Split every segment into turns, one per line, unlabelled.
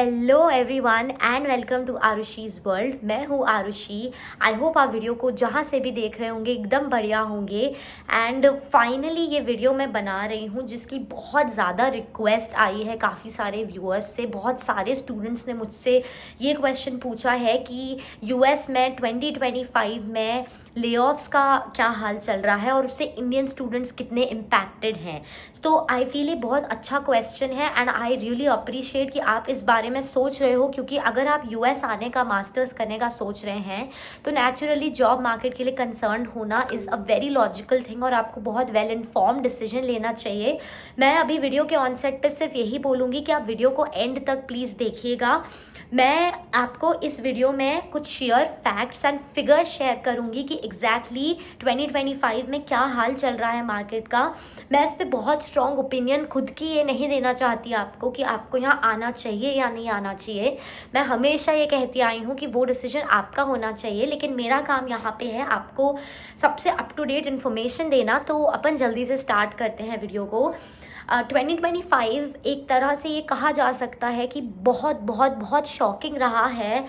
Hello everyone and welcome to Aarushi's world. मैं हूँ Aarushi. I hope आप वीडियो को जहाँ से भी देख रहे होंगे एकदम बढ़िया होंगे। एंड फाइनली ये वीडियो मैं बना रही हूँ जिसकी बहुत ज़्यादा रिक्वेस्ट आई है काफ़ी सारे व्यूअर्स से। बहुत सारे स्टूडेंट्स ने मुझसे ये क्वेश्चन पूछा है कि यूएस में 2025 में लेऑफ्स का क्या हाल चल रहा है और उससे इंडियन स्टूडेंट्स कितने इम्पैक्टेड हैं। तो आई फील ये बहुत अच्छा क्वेश्चन है एंड आई रियली अप्रिशिएट कि आप इस बारे में सोच रहे हो, क्योंकि अगर आप यूएस आने का मास्टर्स करने का सोच रहे हैं तो नेचुरली जॉब मार्केट के लिए कंसर्न होना is a very logical thing और आपको बहुत वेल इन्फॉर्म्ड डिसीजन लेना चाहिए। मैं अभी वीडियो के ऑनसेट पे सिर्फ यही बोलूँगी कि आप वीडियो को एंड तक प्लीज़ देखिएगा। मैं आपको इस वीडियो में कुछ share facts and figures share करूंगी कि एग्जैक्टली 2025 में क्या हाल चल रहा है मार्केट का। मैं इस पे बहुत स्ट्रॉन्ग ओपिनियन खुद की ये नहीं देना चाहती आपको कि आपको यहाँ आना चाहिए या नहीं आना चाहिए। मैं हमेशा ये कहती आई हूँ कि वो डिसीजन आपका होना चाहिए, लेकिन मेरा काम यहाँ पे है आपको सबसे अप टू डेट इन्फॉर्मेशन देना। तो अपन जल्दी से स्टार्ट करते हैं वीडियो को। 2025 एक तरह से ये कहा जा सकता है कि बहुत बहुत बहुत शॉकिंग रहा है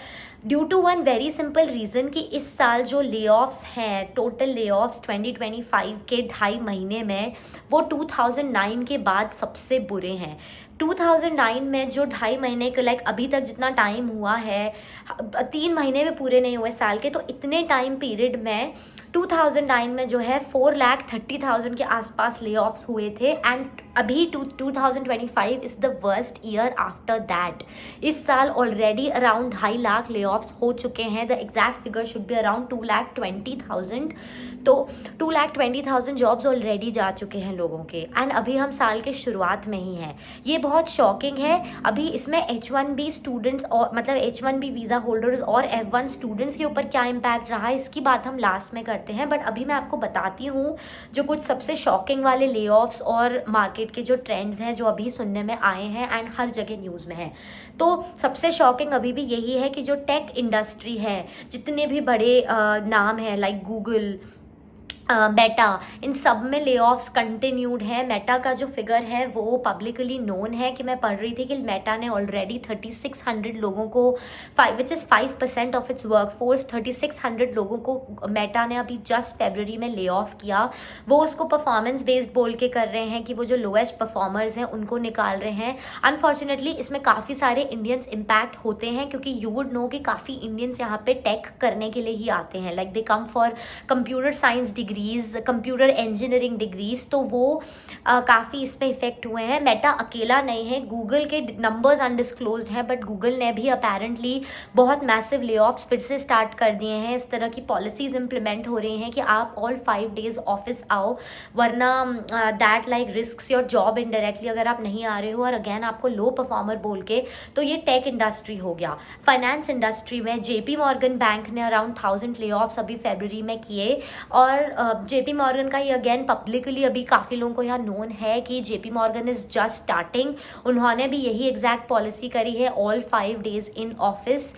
due to one very simple reason कि इस साल जो लेऑफ्स हैं, टोटल लेऑफ्स 2025 के 2.5 महीने में वो 2009 के बाद सबसे बुरे हैं। 2009 में जो 2.5 महीने के अभी तक जितना टाइम हुआ है, 3 महीने भी पूरे नहीं हुए साल के, तो इतने टाइम पीरियड में 2009 में जो है 4,30,000 के आसपास लेऑफ्स हुए थे। एंड अभी 2025 is the worst year after that. इस साल ऑलरेडी अराउंड 2.5 लाख लेऑफ्स हो चुके हैं। The exact figure should be around 2,20,000। तो 2,20,000 जॉब्स ऑलरेडी जा चुके हैं लोगों के। एंड अभी हम साल के शुरुआत में ही हैं। ये बहुत शॉकिंग है। अभी इसमें H1B स्टूडेंट्स और मतलब H1B वीज़ा होल्डर्स और F1 स्टूडेंट्स के ऊपर क्या इम्पैक्ट रहा है इसकी बात हम लास्ट में करते हैं। बट अभी मैं आपको बताती हूँ जो कुछ सबसे शॉकिंग वाले लेऑफ्स और मार्केट के जो ट्रेंड्स हैं जो अभी सुनने में आए हैं एंड हर जगह न्यूज़ में हैं। तो सबसे शॉकिंग अभी भी यही है कि जो टेक इंडस्ट्री है, जितने भी बड़े नाम हैं लाइक गूगल, मेटा, इन सब में लेऑफ्स कंटिन्यूड है। मेटा का जो फिगर है वो पब्लिकली नोन है कि मैं पढ़ रही थी कि मेटा ने ऑलरेडी 3600 लोगों को which is 5% of its workforce, 3600 लोगों को मेटा ने अभी जस्ट फरवरी में ले ऑफ किया। वो उसको परफॉर्मेंस बेस्ड बोल के कर रहे हैं कि वो जो लोएस्ट परफॉर्मर्स हैं उनको निकाल रहे हैं। अनफॉर्चुनेटली इसमें काफ़ी सारे इंडियंस इम्पैक्ट होते हैं, क्योंकि यू वुड नो कि काफ़ी इंडियंस यहाँ पे टेक करने के लिए ही आते हैं। Like they come for computer science degrees, computer engineering degrees, तो वो काफ़ी इस पे इफेक्ट हुए हैं। मेटा अकेला नहीं है, गूगल के नंबर्स अनडिस्क्लोज्ड हैं, बट गूगल ने भी अपेरेंटली बहुत मैसिव लेऑफ्स फिर से स्टार्ट कर दिए हैं। इस तरह की पॉलिसीज इंप्लीमेंट हो रही हैं कि आप ऑल 5 डेज ऑफिस आओ, वरना that like risks your job indirectly अगर आप नहीं आ रहे हो और अगेन आपको लो परफॉर्मर बोल के। तो ये टेक इंडस्ट्री हो गया। फाइनेंस इंडस्ट्री में JP मॉर्गन बैंक ने अराउंड 1000 लेऑफ्स अभी फरवरी में किए। और JP मॉर्गन का ये अगेन पब्लिकली अभी काफ़ी लोगों को यहाँ नोन है कि JP Morgan is just starting. उन्होंने भी यही एग्जैक्ट पॉलिसी करी है, all 5 days in office.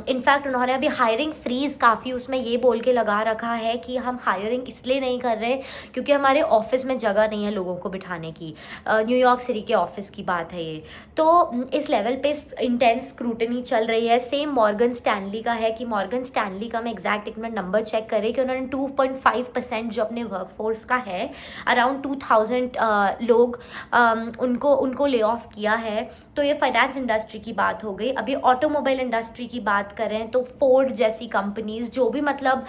In fact उन्होंने अभी हायरिंग फ्रीज काफ़ी उसमें ये बोल के लगा रखा है कि हम हायरिंग इसलिए नहीं कर रहे क्योंकि हमारे ऑफिस में जगह नहीं है लोगों को बिठाने की। न्यूयॉर्क सिटी के ऑफिस की बात है ये। तो इस लेवल पे इंटेंस स्क्रूटनी चल रही है। सेम मॉर्गन स्टैनली का है कि मॉर्गन स्टैनली का मैं एग्जैक्ट एक मिनट नंबर चेक करें कि उन्होंने 2.5% जो अपने वर्कफोर्स का है अराउंड 2000 लोग उनको ले ऑफ किया है। तो ये फाइनेंस इंडस्ट्री की बात हो गई। अभी ऑटोमोबाइल इंडस्ट्री की बात करें तो फोर्ड जैसी कंपनीज जो भी मतलब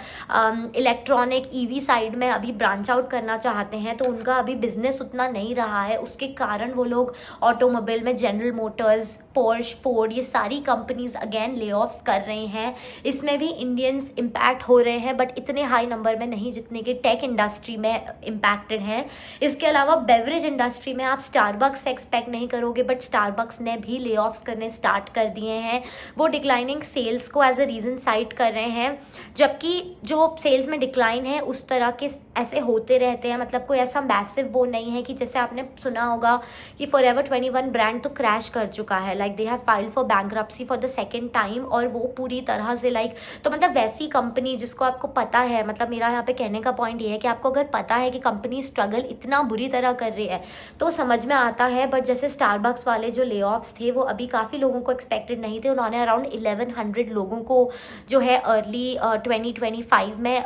इलेक्ट्रॉनिक EV साइड में अभी ब्रांच आउट करना चाहते हैं, तो उनका अभी बिजनेस उतना नहीं रहा है। उसके कारण वो लोग ऑटोमोबाइल में जनरल मोटर्स, पोर्श, फोर्ड, ये सारी कंपनीज अगेन ले ऑफ्स कर रहे हैं। इसमें भी इंडियंस इम्पैक्ट हो रहे हैं, बट इतने हाई नंबर में नहीं जितने के टेक इंडस्ट्री में इम्पैक्टेड हैं। इसके अलावा बेवरेज इंडस्ट्री में आप स्टारबक्स से एक्सपेक्ट नहीं करोगे, बट स्टारबक्स ने भी ले ऑफ्स करने स्टार्ट कर दिए हैं। वो डिक्लाइनिंग सेल्स को एज अ रीज़न साइट कर रहे हैं, जबकि जो सेल्स में डिक्लाइन है उस तरह के ऐसे होते रहते हैं, मतलब कोई ऐसा मैसिव वो नहीं है कि जैसे आपने सुना होगा कि फॉरएवर 21 ब्रांड तो क्रैश कर चुका है, like they have filed for bankruptcy for the second time, और वो पूरी तरह से लाइक, तो मतलब वैसी कंपनी जिसको आपको पता है, मतलब मेरा यहाँ पे कहने का पॉइंट ये है कि आपको अगर पता है कि कंपनी स्ट्रगल इतना बुरी तरह कर रही है तो समझ में आता है। बट जैसे स्टारबक्स वाले जो ले ऑफ्स थे वो अभी काफ़ी लोगों को एक्सपेक्टेड नहीं थे, उन्होंने अराउंड 1100 लोगों को जो है अर्ली 2025 में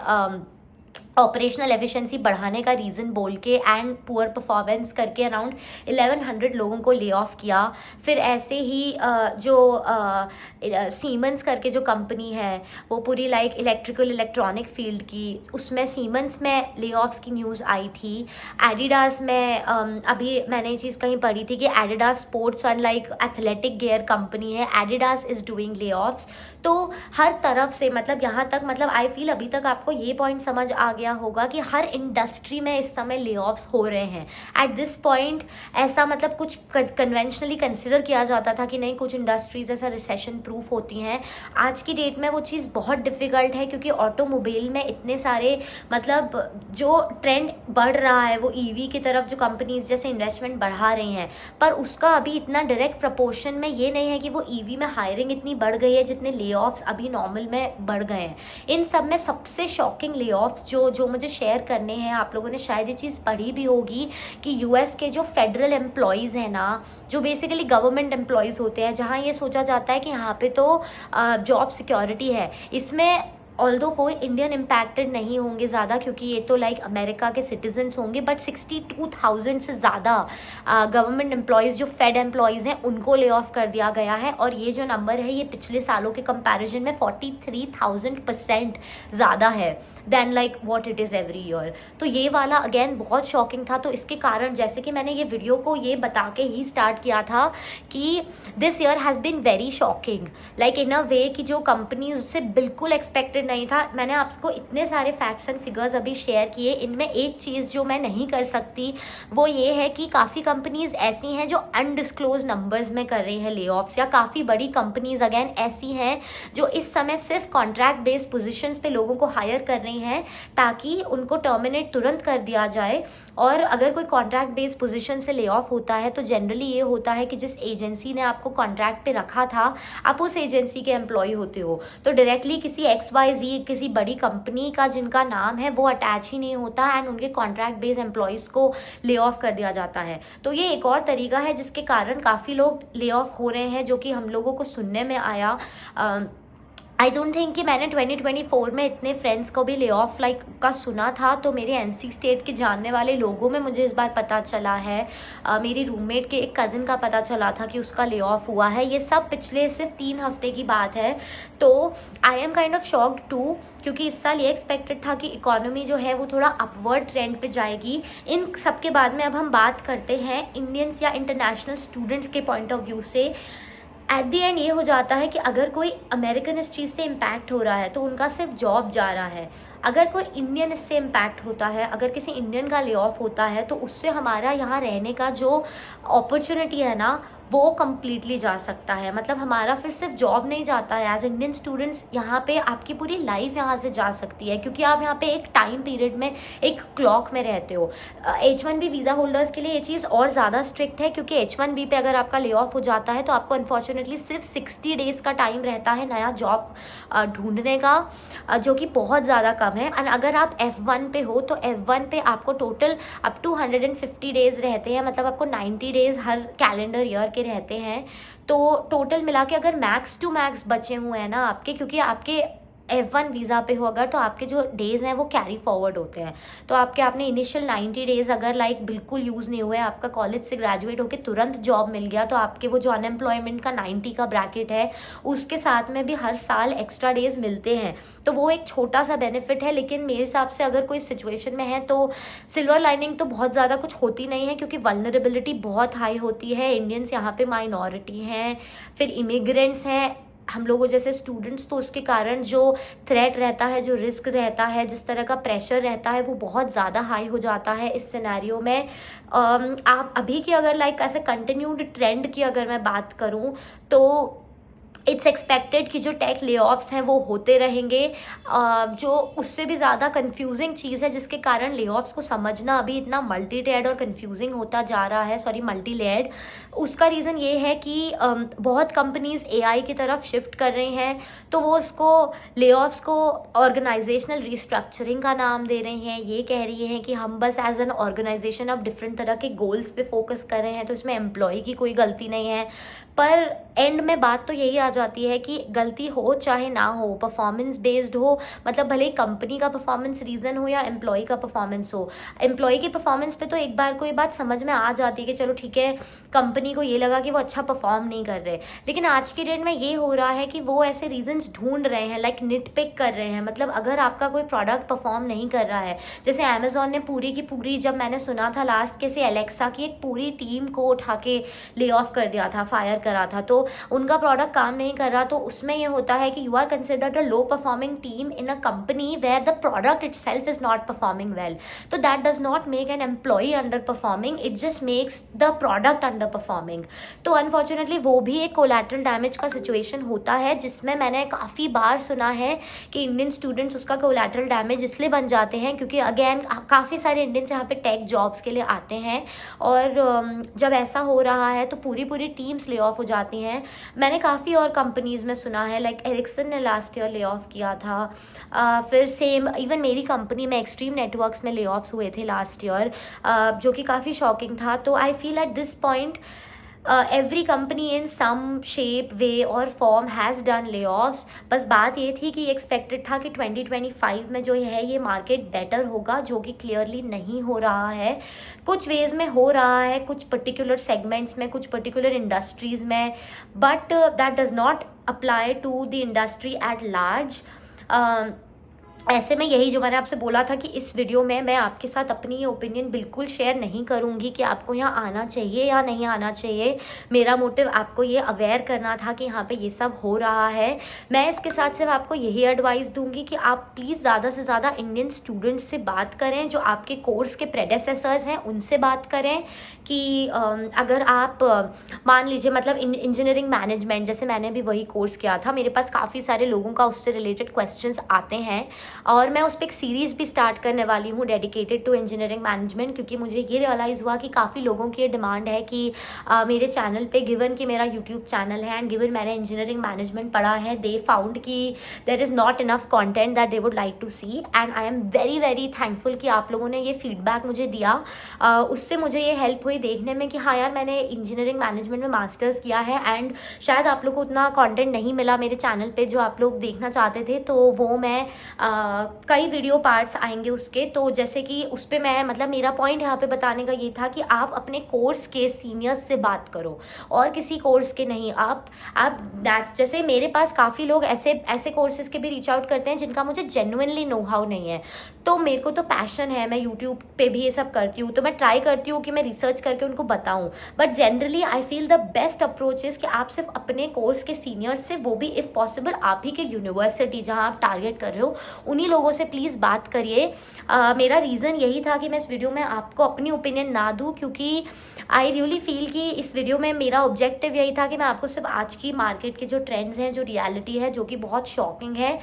ऑपरेशनल एफिशिएंसी बढ़ाने का रीज़न बोल के एंड पुअर परफॉर्मेंस करके अराउंड 1100 लोगों को ले ऑफ किया। फिर ऐसे ही जो सीमेंस करके जो कंपनी है वो पूरी लाइक इलेक्ट्रिकल इलेक्ट्रॉनिक फील्ड की, उसमें सीमेंस में ले ऑफ्स की न्यूज़ आई थी। एडिडास में अभी मैंने ये चीज़ कहीं पढ़ी थी कि Adidas sports and like athletic gear company है, एडिडास इज़ डूइंग ले ऑफ्स। तो हर तरफ से मतलब यहाँ तक, मतलब आई फील अभी तक आपको ये पॉइंट समझ आ गया होगा कि हर इंडस्ट्री में इस समय ले ऑफ्स हो रहे हैं एट दिस पॉइंट। ऐसा मतलब कुछ कन्वेंशनली कंसिडर किया जाता था कि नहीं कुछ इंडस्ट्रीज ऐसा रिसेशन प्रूफ होती हैं, आज की डेट में वो चीज़ बहुत डिफ़िकल्ट है क्योंकि ऑटोमोबाइल में इतने सारे मतलब जो ट्रेंड बढ़ रहा है वो ईवी की तरफ जो कंपनीज जैसे इन्वेस्टमेंट बढ़ा रही हैं, पर उसका अभी इतना डायरेक्ट प्रपोर्शन में ये नहीं है कि वो ईवी में हायरिंग इतनी बढ़ गई है जितने ले ऑफ्स अभी नॉर्मल में बढ़ गए हैं। इन सब में सबसे शॉकिंग ले ऑफ्स जो मुझे शेयर करने हैं, आप लोगों ने शायद ये चीज़ पढ़ी भी होगी कि यूएस के जो फेडरल एम्प्लॉयज़ हैं ना, जो बेसिकली गवर्नमेंट एम्प्लॉयज़ होते हैं, जहाँ ये सोचा जाता है कि यहाँ पे तो जॉब सिक्योरिटी है, इसमें ऑल्दो कोई इंडियन इम्पैक्टेड नहीं होंगे ज़्यादा क्योंकि ये तो लाइक अमेरिका के सिटीजन्स होंगे, बट 62,000 से ज़्यादा गवर्नमेंट एम्प्लॉयज़ जो फेड एम्प्लॉयज़ हैं उनको ले ऑफ कर दिया गया है। और ये जो नंबर है ये पिछले सालों के कंपैरिजन में 43,000% ज़्यादा है than like what it is every year. तो ये वाला अगेन बहुत शॉकिंग था। तो इसके कारण जैसे कि मैंने ये वीडियो को ये बता के ही स्टार्ट किया था कि this year has been very shocking, like in a way कि जो कंपनीज से बिल्कुल एक्सपेक्टेड नहीं था। मैंने आपको इतने सारे फैक्ट्स एंड फिगर्स अभी शेयर किए, इनमें एक चीज़ जो मैं नहीं कर सकती वो ये है कि काफ़ी कंपनीज ऐसी हैं जो अनडिस्क्लोज नंबर्स में कर रही हैं ले ऑफ्स, या काफ़ी बड़ी कंपनीज अगेन ऐसी हैं जो इस समय सिर्फ कॉन्ट्रैक्ट बेस्ड पोजीशंस पे लोगों को हायर कर रही हैं ताकि उनको टर्मिनेट तुरंत कर दिया जाए। और अगर कोई कॉन्ट्रैक्ट बेस्ड पोजीशन से ले ऑफ होता है तो जनरली ये होता है कि जिस एजेंसी ने आपको कॉन्ट्रैक्ट पे रखा था आप उस एजेंसी के एम्प्लॉय होते हो, तो डायरेक्टली किसी XYZ किसी बड़ी कंपनी का जिनका नाम है वो अटैच ही नहीं होता एंड उनके कॉन्ट्रैक्ट बेस्ड एम्प्लॉयज़ को ले ऑफ कर दिया जाता है। तो ये एक और तरीका है जिसके कारण काफ़ी लोग ले ऑफ हो रहे हैं, जो कि हम लोगों को सुनने में आया। आई डोंट थिंक कि मैंने 2024 में इतने फ्रेंड्स को भी ले ऑफ लाइक का सुना था। तो मेरे NC स्टेट के जानने वाले लोगों में मुझे इस बार पता चला है, मेरी रूममेट के एक कज़न का पता चला था कि उसका ले ऑफ हुआ है। ये सब पिछले सिर्फ 3 हफ्ते की बात है। तो I am kind of shocked too, क्योंकि इस साल ये एक्सपेक्टेड था कि इकोनॉमी जो है वो थोड़ा अपवर्ड ट्रेंड पे जाएगी। इन सब के बाद में अब हम बात करते हैं इंडियंस या इंटरनेशनल स्टूडेंट्स के पॉइंट ऑफ व्यू से। एट दी एंड ये हो जाता है कि अगर कोई अमेरिकन इस चीज़ से इम्पैक्ट हो रहा है तो उनका सिर्फ जॉब जा रहा है, अगर कोई इंडियन इससे इम्पैक्ट होता है, अगर किसी इंडियन का ले ऑफ होता है तो उससे हमारा यहाँ रहने का जो अपॉर्चुनिटी है ना वो कम्प्लीटली जा सकता है। मतलब हमारा फिर सिर्फ जॉब नहीं जाता है, एज इंडियन स्टूडेंट्स यहाँ पे आपकी पूरी लाइफ यहाँ से जा सकती है क्योंकि आप यहाँ पे एक टाइम पीरियड में एक क्लॉक में रहते हो। H1B वीज़ा होल्डर्स के लिए ये चीज़ और ज़्यादा स्ट्रिक्ट है क्योंकि H1B पे अगर आपका ले ऑफ हो जाता है तो आपको अनफॉर्चुनेटली सिर्फ 60 डेज़ का टाइम रहता है नया जॉब ढूंढने का, जो कि बहुत ज़्यादा कम है। एंड अगर आप F1 पे हो तो F1 पे आपको टोटल अप टू 150 डेज़ रहते हैं, मतलब आपको 90 डेज़ हर कैलेंडर ईयर रहते हैं। तो टोटल मिला के अगर मैक्स टू मैक्स बचे हुए हैं ना आपके, क्योंकि आपके F1 वीज़ा पे हो अगर तो आपके जो डेज़ हैं वो कैरी फॉरवर्ड होते हैं। तो आपने इनिशियल 90 डेज़ अगर लाइक बिल्कुल यूज़ नहीं हुए, आपका कॉलेज से ग्रेजुएट होकर तुरंत जॉब मिल गया, तो आपके वो जो अनएम्प्लॉयमेंट का 90 का ब्रैकेट है उसके साथ में भी हर साल एक्स्ट्रा डेज़ मिलते हैं। तो वो एक छोटा सा बेनिफिट है। लेकिन मेरे हिसाब से अगर कोई सिचुएशन में है तो सिल्वर लाइनिंग तो बहुत ज़्यादा कुछ होती नहीं है क्योंकि वल्नरेबिलिटी बहुत हाई होती है। इंडियंस यहाँ पे माइनॉरिटी हैं, फिर इमिग्रेंट्स हैं, हम लोगों जैसे स्टूडेंट्स, तो उसके कारण जो थ्रेट रहता है, जो रिस्क रहता है, जिस तरह का प्रेशर रहता है वो बहुत ज़्यादा हाई हो जाता है इस सिनेरियो में। आप अभी की अगर लाइक ऐसे कंटिन्यूड ट्रेंड की अगर मैं बात करूँ तो इट्स एक्सपेक्टेड कि जो टेक ले ऑफ्स हैं वो होते रहेंगे। जो उससे भी ज़्यादा कंफ्यूजिंग चीज़ है जिसके कारण ले ऑफ्स को समझना अभी इतना मल्टी लेयर्ड और कंफ्यूजिंग होता जा रहा है, सॉरी मल्टी लेयर्ड, उसका रीज़न ये है कि बहुत कंपनीज एआई की तरफ शिफ्ट कर रही हैं, तो वो उसको ले ऑफ्स को ऑर्गेनाइजेशनल रिस्ट्रक्चरिंग का नाम दे रही हैं। ये कह रही हैं कि हम बस एज एन ऑर्गेनाइजेशन अब डिफरेंट तरह के गोल्स पे फोकस कर रहे हैं, तो इसमें एम्प्लॉय की कोई गलती नहीं है। पर एंड में बात तो यही आ जाती है कि गलती हो चाहे ना हो, परफॉर्मेंस बेस्ड हो, मतलब भले ही कंपनी का परफॉर्मेंस रीज़न हो या एम्प्लॉय का परफॉर्मेंस हो। एम्प्लॉय की परफॉर्मेंस पे तो एक बार को ये बात समझ में आ जाती है कि चलो ठीक है, कंपनी को ये लगा कि वो अच्छा परफॉर्म नहीं कर रहे, लेकिन आज की डेट में ये हो रहा है कि वो ऐसे रीजंस ढूंढ रहे हैं, लाइक निट पिक कर रहे हैं। मतलब अगर आपका कोई प्रोडक्ट परफॉर्म नहीं कर रहा है, जैसे अमेजोन ने पूरी की पूरी, जब मैंने सुना था लास्ट कैसे एलेक्सा की एक पूरी टीम को उठा के ले ऑफ कर दिया था, फायर करा था, तो उनका प्रोडक्ट काम नहीं कर रहा, तो उसमें ये होता है कि you are considered a low performing team in a company where the product itself is not performing well. तो that does not make an employee underperforming, it just makes the product underperforming. तो unfortunately वो भी एक collateral damage का situation होता है, जिसमें मैंने काफ़ी बार सुना है कि इंडियन स्टूडेंट्स उसका कोलैटरल डैमेज इसलिए बन जाते हैं क्योंकि अगेन काफ़ी सारे इंडियंस यहाँ पे टेक जॉब्स के लिए आते हैं, और जब ऐसा हो रहा है तो पूरी पूरी टीम्स ले ऑफ हो जाती हैं। मैंने काफ़ी और कंपनीज़ में सुना है, लाइक एरिक्सन ने लास्ट ईयर ले ऑफ किया था, फिर सेम इवन मेरी कंपनी में एक्सट्रीम नेटवर्क्स में ले ऑफ्स हुए थे लास्ट ईयर, जो कि काफ़ी शॉकिंग था। तो I feel at this point every company in some shape way or form has done layoffs. बस बात ये थी कि एक्सपेक्टेड था कि 2025 में जो है ये मार्केट बेटर होगा, जो कि क्लियरली नहीं हो रहा है। कुछ वेज में हो रहा है, कुछ पर्टिकुलर सेगमेंट्स में, कुछ पर्टिकुलर इंडस्ट्रीज़ में, but that does not apply to the industry at large. ऐसे में यही जो मैंने आपसे बोला था कि इस वीडियो में मैं आपके साथ अपनी ओपिनियन बिल्कुल शेयर नहीं करूंगी कि आपको यहाँ आना चाहिए या नहीं आना चाहिए। मेरा मोटिव आपको ये अवेयर करना था कि यहाँ पे ये सब हो रहा है। मैं इसके साथ सिर्फ आपको यही एडवाइस दूंगी कि आप प्लीज़ ज़्यादा से ज़्यादा इंडियन स्टूडेंट्स से बात करें, जो आपके कोर्स के प्रेडेसेसर्स हैं उनसे बात करें कि अगर आप मान लीजिए मतलब इंजीनियरिंग मैनेजमेंट, जैसे मैंने भी वही कोर्स किया था, मेरे पास काफ़ी सारे लोगों का उससे रिलेटेड क्वेश्चंस आते हैं, और मैं उस पर एक सीरीज़ भी स्टार्ट करने वाली हूँ डेडिकेटेड टू इंजीनियरिंग मैनेजमेंट, क्योंकि मुझे ये रियलाइज़ हुआ कि काफ़ी लोगों की डिमांड है कि मेरे चैनल पे, गिवन कि मेरा यूट्यूब चैनल है एंड गिवन मैंने इंजीनियरिंग मैनेजमेंट पढ़ा है, दे फाउंड कि there is not enough content that they would like to see, and I am very very thankful कि आप लोगों ने ये फीडबैक मुझे दिया। उससे मुझे ये हेल्प हुई देखने में कि हाँ यार, मैंने इंजीनियरिंग मैनेजमेंट में मास्टर्स किया है एंड शायद आप लोग को उतना कंटेंट नहीं मिला मेरे चैनल पे जो आप लोग देखना चाहते थे, तो वो मैं कई वीडियो पार्ट्स आएंगे उसके। तो जैसे कि उस पर मैं, मतलब मेरा पॉइंट यहाँ पे बताने का ये था कि आप अपने कोर्स के सीनियर्स से बात करो और किसी कोर्स के नहीं। आप जैसे मेरे पास काफ़ी लोग ऐसे कोर्सेज के भी रीच आउट करते हैं जिनका मुझे जेन्युइनली नो हाउ नहीं है, तो मेरे को तो पैशन है, मैं यूट्यूब पे भी ये सब करती हूँ, तो मैं ट्राई करती हूँ कि मैं रिसर्च करके उनको बताऊँ, but generally I feel the best approach is कि आप सिर्फ अपने कोर्स के सीनियर्स से, वो भी इफ़ पॉसिबल आप ही के यूनिवर्सिटी जहाँ आप टारगेट कर रहे हो उन्हीं लोगों से प्लीज़ बात करिए। मेरा रीज़न यही था कि मैं इस वीडियो में आपको अपनी ओपिनियन ना दूँ, क्योंकि आई रियली फील कि इस वीडियो में मेरा ऑब्जेक्टिव यही था कि मैं आपको सिर्फ आज की मार्केट के जो ट्रेंड्स हैं, जो रियलिटी है, जो कि बहुत शॉकिंग है,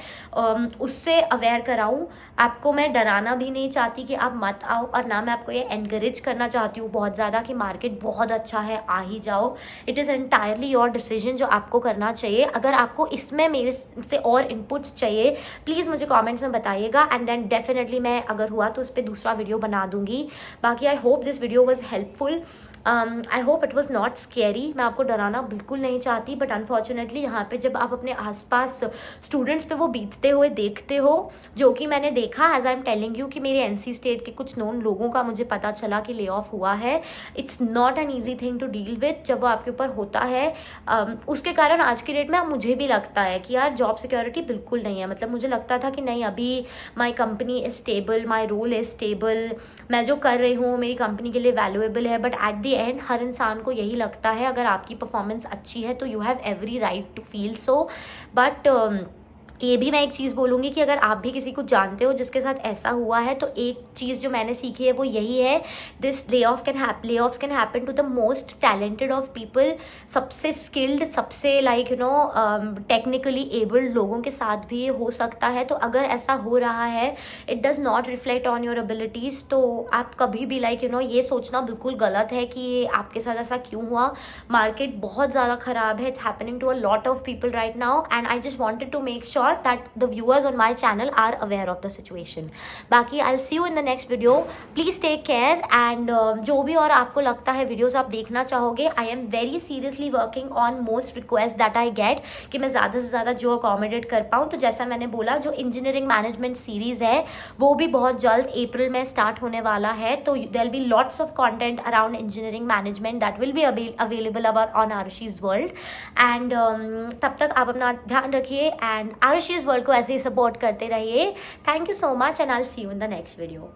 उससे अवेयर कराऊँ। आपको मैं डराना भी नहीं चाहती कि आप मत आओ, और ना मैं आपको ये एनकरेज करना चाहती हूँ बहुत ज़्यादा कि मार्केट बहुत अच्छा है, आ ही जाओ। It is entirely your decision जो आपको करना चाहिए। अगर आपको इसमें मेरे से और इनपुट्स चाहिए प्लीज़ मुझे कमेंट्स में बताइएगा, एंड देन डेफिनेटली मैं अगर हुआ तो उस पर दूसरा वीडियो बना दूंगी। बाकी I hope this video was helpful, I hope it was not scary. मैं आपको डराना बिल्कुल नहीं चाहती, बट अनफॉर्चुनेटली यहाँ पे जब आप अपने आसपास स्टूडेंट्स पे वो बीतते हुए देखते हो, जो कि मैंने देखा, as I am telling you कि मेरे एनसी स्टेट के कुछ नोन लोगों का मुझे पता चला कि ले ऑफ हुआ है। It's not an easy thing to deal with जब वो आपके ऊपर होता है। उसके कारण आज की डेट में मुझे भी लगता है कि यार जॉब सिक्योरिटी बिल्कुल नहीं है। मतलब मुझे लगता था कि नहीं, अभी my company is stable, my role is stable, मैं जो कर रही हूँ मेरी कंपनी के लिए वैल्यूएबल है, बट एट द एंड हर इंसान को यही लगता है अगर आपकी परफॉर्मेंस अच्छी है तो you have every right to feel so. But ये भी मैं एक चीज़ बोलूँगी कि अगर आप भी किसी को जानते हो जिसके साथ ऐसा हुआ है, तो एक चीज़ जो मैंने सीखी है वो यही है, this lay offs can happen to the most talented of people. सबसे स्किल्ड, सबसे लाइक टेक्निकली एबल्ड लोगों के साथ भी ये हो सकता है। तो अगर ऐसा हो रहा है, it does not reflect on your abilities. तो आप कभी भी ये सोचना बिल्कुल गलत है कि ये आपके साथ ऐसा क्यों हुआ। मार्केट बहुत ज़्यादा ख़राब है, it's happening to a lot of people right now, and I just wanted to make sure that the viewers on my channel are aware of the situation. बाकी I'll see you in the next video. Please take care, and जो भी और आपको लगता है videos आप देखना चाहोगे, I am very seriously working on most requests that I get कि मैं ज़्यादा से ज़्यादा जो अकोमोडेट कर पाऊँ। तो जैसा मैंने बोला, जो इंजीनियरिंग मैनेजमेंट सीरीज़ है वो भी बहुत जल्द अप्रैल में स्टार्ट होने वाला है। तो there be lots of content around engineering management that will be available on Aarushi's world. And तब तक आप अपना ध्यान रखिए एंड आरुषिज वर्ल्ड को ऐसे ही सपोर्ट करते रहिए। Thank you so much, and I will see you in the next video.